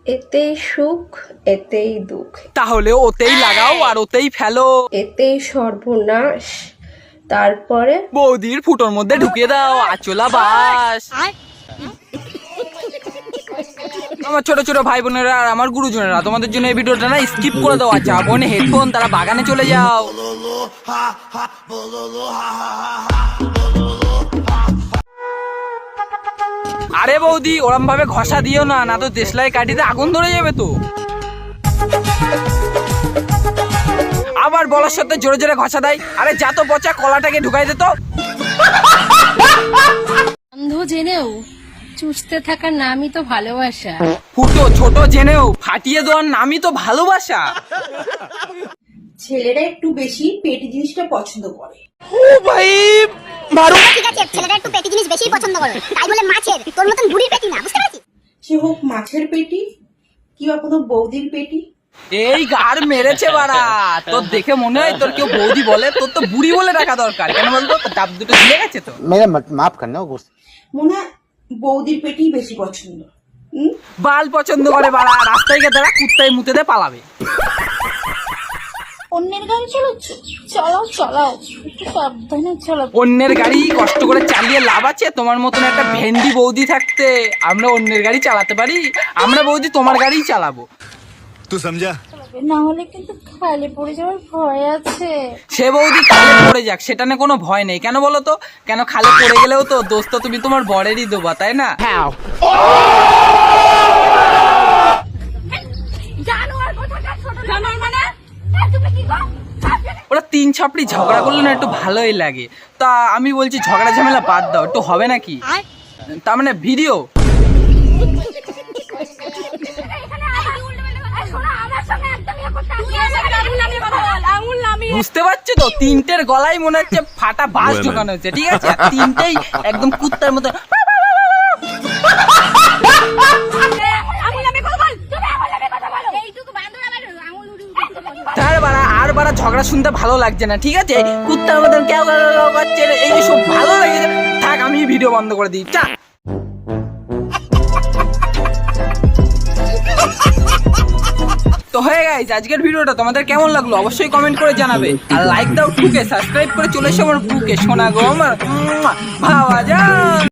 এতেই সুখ এতেই দুঃখ, তাহলে ওতেই লাগাও আর ওতেই ফেলো। এতেই সর্বনাশ, তারপরে বৌদির ফুটোর মধ্যে ঢুকিয়ে দাও আচলা বাস। আমার ছোট ছোট ভাই বোনেরা আর আমার গুরুজনেরা, তোমাদের জন্য এই ভিডিওটা না স্কিপ করে দাও। যা বোনে হেডফোন তারা বাগানে চলে যাও। আরে বৌদি ওরম ভাবে ঘষা দিও না, না তো দেশলাই কাঠিতে আগুন ধরে যাবে তো। আবার বলার সাথে জোরে জোরে ঘষা দেয়। আরে যা তো পচা, কলাটাকে ঢুকাই দে তো। অন্ধ জেনেও চুষতে থাকার নামই তো ভালোবাসা। ফুটো ছোট জেনেও ফাটিয়ে দেওয়ার নামই তো ভালোবাসা। ছেলেরা একটু বেশি পেটি জিনিসটা পছন্দ করে। ঠিক আছে, ছেলেরা একটু পেটি জিনিস বেশি পছন্দ করে, তাই বলে মাছের তোর মতন বুড়ির পেটি না, বুঝতে পারছিস? সে হোক মাছের পেটি কিংবা কোনো বৌদির পেটি। এই গার মেরেছে বাড়া, তোর দেখে মনে হয় তোর কেউ বৌদি বলে, তোর তো বুড়ি বলে রাখা দরকার। কেন বলতো ডাব দুটো ঝুলে গেছে তো। मेरा माफ करना गुस्सा। মনে হয় বৌদির পেটি বেশি পছন্দ। বাল পছন্দ করে বাড়া, রাস্তায় গিয়ে দাঁড়া কুত্তায় মুতে দে পালাবে। অন্যের গাড়ি চালাচ্ছ, চালাও চালাও, একটু সাবধানে চালাও। অন্যের গাড়ি কষ্ট করে চালিয়ে লাভ আছে? তোমার মতন একটা ভেন্ডি বৌদি থাকতে আমরা অন্যের গাড়ি চালাতে পারি? আমরা বৌদি তোমার গাড়িই চালাবো। तू समझा? না হলে কিন্তু খালি পড়ে যাওয়ার ভয় আছে। সে বৌদি খালে পড়ে যাক, সেটা নিয়ে কোনো ভয় নেই। কেন বলো তো, কেন খালে পড়ে গেলেও তো দোষ তো তুমি তোমার বরেরই দেবা, তাই না? ওরা তিন ছাপড়ি ঝগড়া করলে না একটু ভালোই লাগে। তা আমি বলছি ঝগড়া ঝামেলা বাদ দাও, একটু হবে নাকি? তার মানে ভিডিও বুঝতে পারছো তো, তিনটের গলায় মনে হচ্ছে ফাটা বাঁশ ঢোকানো হচ্ছে, ঠিক আছে? আর তিনটেই একদম কুত্তার মতো। তার বাড়া আর বাড়া ঝগড়া শুনতে ভালো লাগছে না, ঠিক আছে? কুত্তার মতন কেউ করছে, এই সব ভালো লাগছে। থাক আমি ভিডিও বন্ধ করে দিই, চা। তো হয়ে গেছে আজকের ভিডিওটা, তোমাদের কেমন লাগলো অবশ্যই কমেন্ট করে জানাবে। আর লাইক দাও, টুকে সাবস্ক্রাইব করে চলে এসো আমার বুকে, শোনা গো আমার ভাবা যায়।